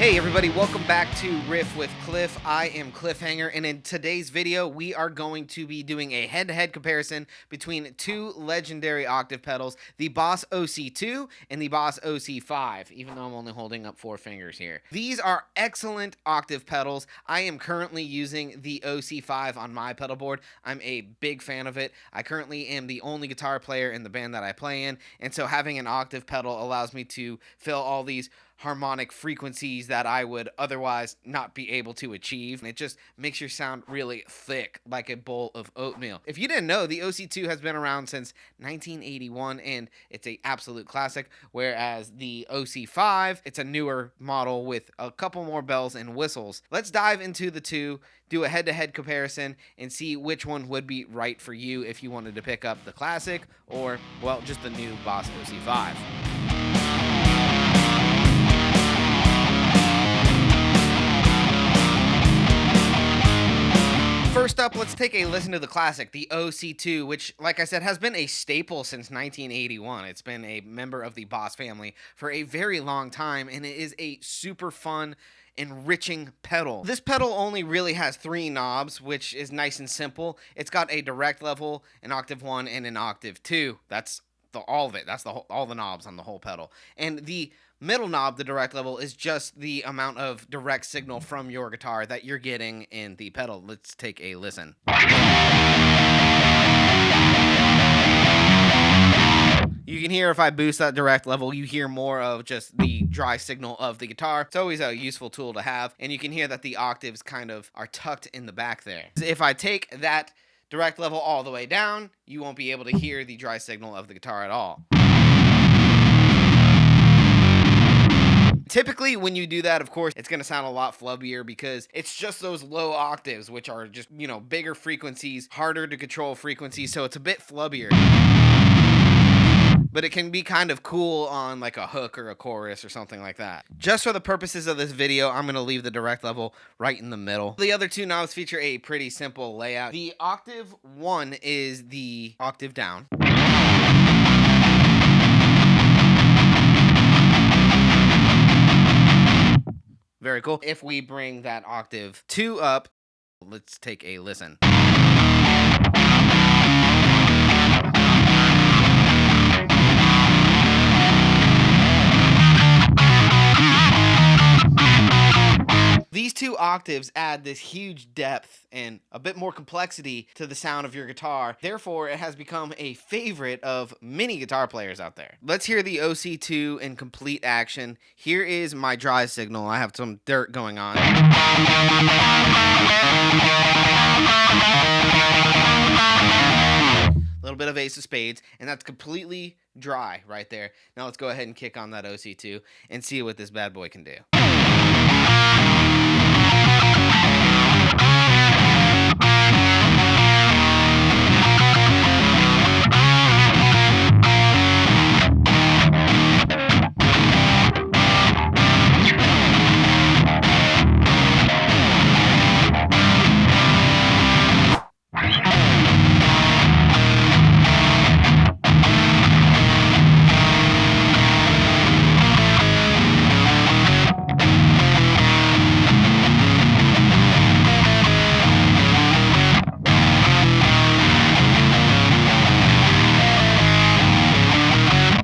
Hey everybody, welcome back to Riff with Cliff. I am Cliffhanger, and in today's video, we are going to be doing a head-to-head comparison between two legendary octave pedals, the Boss OC-2 and the Boss OC-5, even though I'm only holding up 4 fingers here. These are excellent octave pedals. I am currently using the OC-5 on my pedal board. I'm a big fan of it. I currently am the only guitar player in the band that I play in, and so having an octave pedal allows me to fill all these harmonic frequencies that I would otherwise not be able to achieve. And it just makes your sound really thick, like a bowl of oatmeal. If you didn't know, the OC-2 has been around since 1981, and it's an absolute classic, whereas the OC-5, it's a newer model with a couple more bells and whistles. Let's dive into the two, do a head-to-head comparison, and see which one would be right for you if you wanted to pick up the classic or, well, just the new Boss OC-5. First up, let's take a listen to the classic, the OC-2, which, like I said, has been a staple since 1981. It's been a member of the Boss family for a very long time, and it is a super fun, enriching pedal. This pedal only really has 3 knobs, which is nice and simple. It's got a direct level, an octave 1, and an octave 2. That's all of it. That's all the knobs on the whole pedal. And the middle knob, the direct level, is just the amount of direct signal from your guitar that you're getting in the pedal. Let's take a listen. You can hear if I boost that direct level, you hear more of just the dry signal of the guitar. It's always a useful tool to have, and you can hear that the octaves kind of are tucked in the back there. If I take that direct level all the way down, you won't be able to hear the dry signal of the guitar at all. Typically, when you do that, of course, it's going to sound a lot flubbier because it's just those low octaves, which are just, bigger frequencies, harder to control frequencies, so it's a bit flubbier. But it can be kind of cool on like a hook or a chorus or something like that. Just for the purposes of this video, I'm going to leave the direct level right in the middle. The other 2 knobs feature a pretty simple layout. The octave 1 is the octave down. Very cool. If we bring that octave 2 up, let's take a listen. These 2 octaves add this huge depth and a bit more complexity to the sound of your guitar. Therefore, it has become a favorite of many guitar players out there. Let's hear the OC-2 in complete action. Here is my dry signal. I have some dirt going on. A little bit of ace of spades, and that's completely dry right there. Now let's go ahead and kick on that OC-2 and see what this bad boy can do.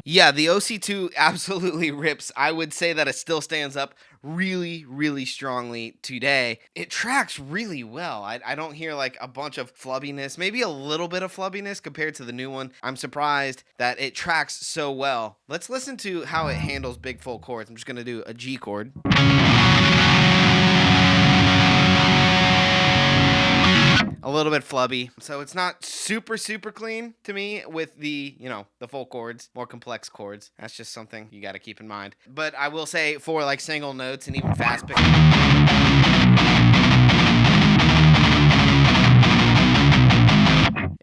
Yeah, the OC-2 absolutely rips. I would say that it still stands up really, really strongly today. It tracks really well. I don't hear like a bunch of flubbiness, maybe a little bit of flubbiness compared to the new one. I'm surprised that it tracks so well. Let's listen to how it handles big full chords. I'm just going to do a G chord. A little bit flubby, so it's not super clean to me with the, the full chords, more complex chords. That's just something you got to keep in mind. But I will say for like single notes and even fast picking,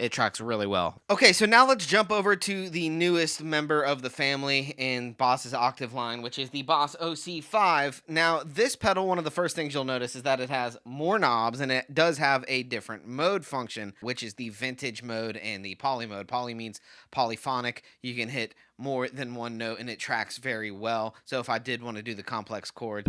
it tracks really well. Okay, so now let's jump over to the newest member of the family in Boss's octave line, which is the Boss OC-5. Now, this pedal, one of the first things you'll notice is that it has more knobs, and it does have a different mode function, which is the vintage mode and the poly mode. Poly means polyphonic. You can hit more than one note, and it tracks very well. So if I did want to do the complex chord,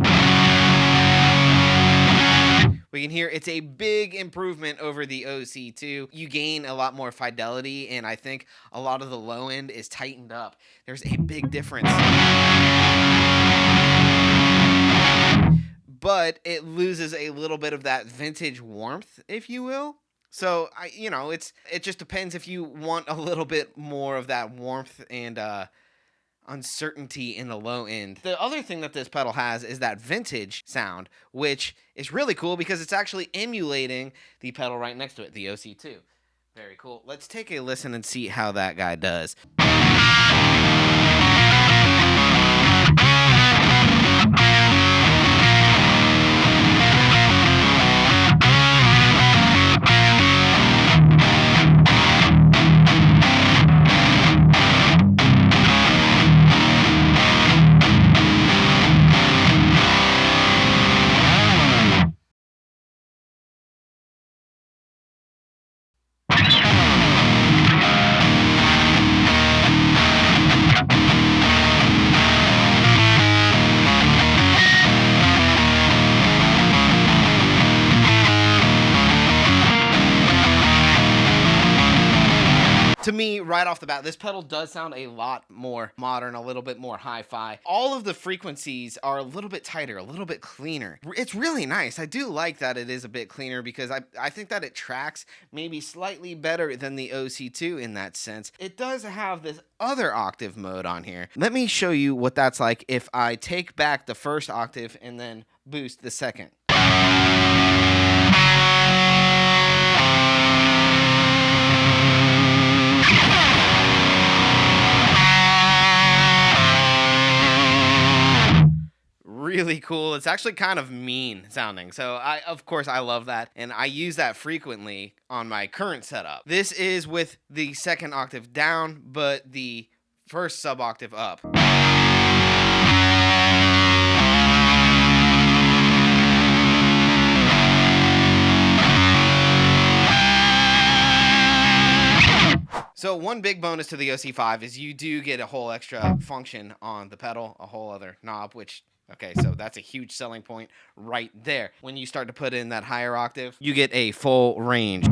we can hear it's a big improvement over the OC-2. You gain a lot more fidelity, and I think a lot of the low end is tightened up. There's a big difference. But it loses a little bit of that vintage warmth, if you will. So, it just depends if you want a little bit more of that warmth and uncertainty in the low end. The other thing that this pedal has is that vintage sound, which is really cool because it's actually emulating the pedal right next to it, the OC-2. Very cool. Let's take a listen and see how that guy does. To me, right off the bat, this pedal does sound a lot more modern, a little bit more hi-fi. All of the frequencies are a little bit tighter, a little bit cleaner. It's really nice. I do like that it is a bit cleaner because I think that it tracks maybe slightly better than the OC-2 in that sense. It does have this other octave mode on here. Let me show you what that's like if I take back the first octave and then boost the second. Really cool. It's actually kind of mean sounding. So of course I love that, and I use that frequently on my current setup. This is with the second octave down, but the first sub octave up. So one big bonus to the OC-5 is you do get a whole extra function on the pedal, a whole other knob, which, okay, so that's a huge selling point right there. When you start to put in that higher octave, you get a full range.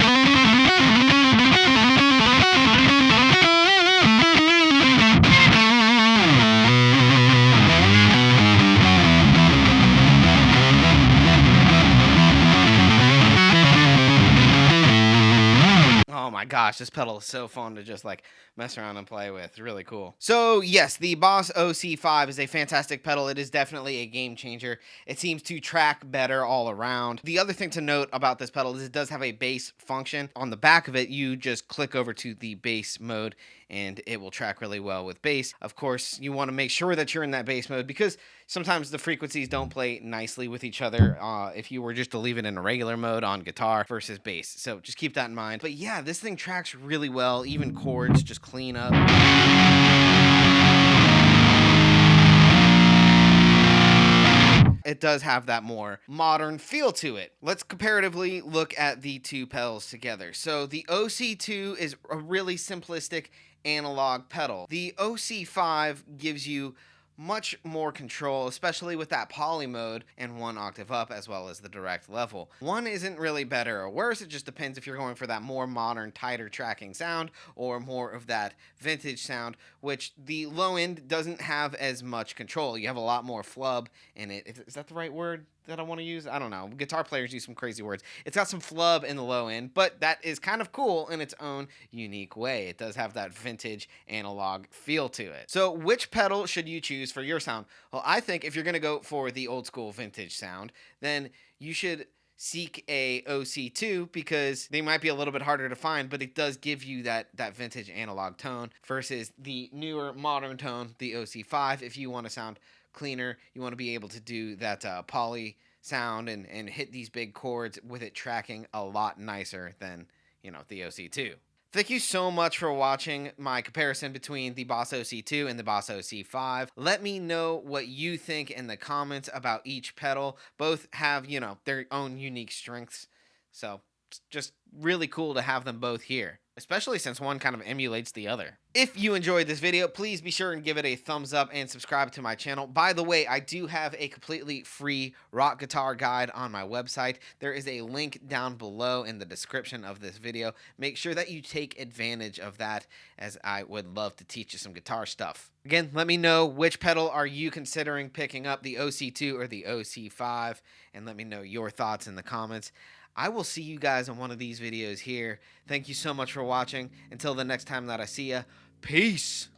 Oh my gosh, this pedal is so fun to just like mess around and play with. Really cool. So yes, the Boss OC-5 is a fantastic pedal. It is definitely a game changer. It seems to track better all around. The other thing to note about this pedal is it does have a bass function. On the back of it, you just click over to the bass mode and it will track really well with bass. Of course, you want to make sure that you're in that bass mode because sometimes the frequencies don't play nicely with each other if you were just to leave it in a regular mode on guitar versus bass. So just keep that in mind. But yeah, this thing tracks really well. Even chords just clean up. It does have that more modern feel to it. Let's comparatively look at the two pedals together. So the OC-2 is a really simplistic analog pedal. The OC-5 gives you much more control, especially with that poly mode and one octave up as well as the direct level. One isn't really better or worse, it just depends if you're going for that more modern, tighter tracking sound or more of that vintage sound, which the low end doesn't have as much control. You have a lot more flub in it. Is that the right word that I want to use? I don't know. Guitar players use some crazy words. It's got some flub in the low end, but that is kind of cool in its own unique way. It does have that vintage analog feel to it. So which pedal should you choose for your sound? Well, I think if you're going to go for the old school vintage sound, then you should seek a OC-2 because they might be a little bit harder to find, but it does give you that vintage analog tone versus the newer modern tone, the OC-5. If you want to sound cleaner, you want to be able to do that poly sound and hit these big chords with it tracking a lot nicer than, the OC-2. Thank you so much for watching my comparison between the Boss OC-2 and the Boss OC-5. Let me know what you think in the comments about each pedal. Both have, their own unique strengths. So it's just really cool to have them both here, especially since one kind of emulates the other. If you enjoyed this video, please be sure and give it a thumbs up and subscribe to my channel. By the way, I do have a completely free rock guitar guide on my website. There is a link down below in the description of this video. Make sure that you take advantage of that, as I would love to teach you some guitar stuff. Again, let me know which pedal are you considering picking up, the OC-2 or the OC-5, and let me know your thoughts in the comments. I will see you guys in one of these videos here. Thank you so much for watching. Until the next time that I see ya, peace.